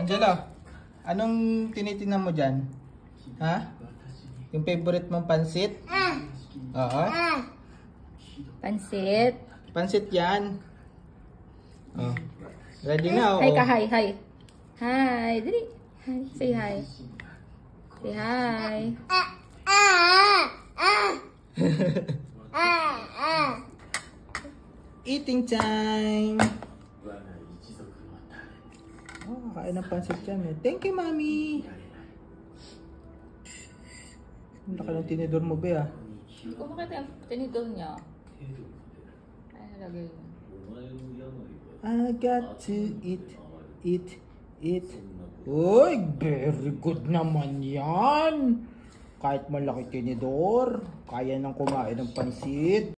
Angela, anong tinitingnan mo dyan? Ha? Yung favorite mong pansit? Oo. Pansit. Pansit yan. Oh. Ready na, oh. Hi ka, hi, hi. Hi, dali. Hi, say hi. Say hi. Eating time! Oh, kain ng pansit yan eh. Thank you, Mami! Ang laki ng tinidor mo, be, ah. Kung makita yung tinidor niya. Ay, nalagay yun. I got to eat. Uy, very good naman yan! Kahit malaki tinidor, kaya nang kumain ng pansit.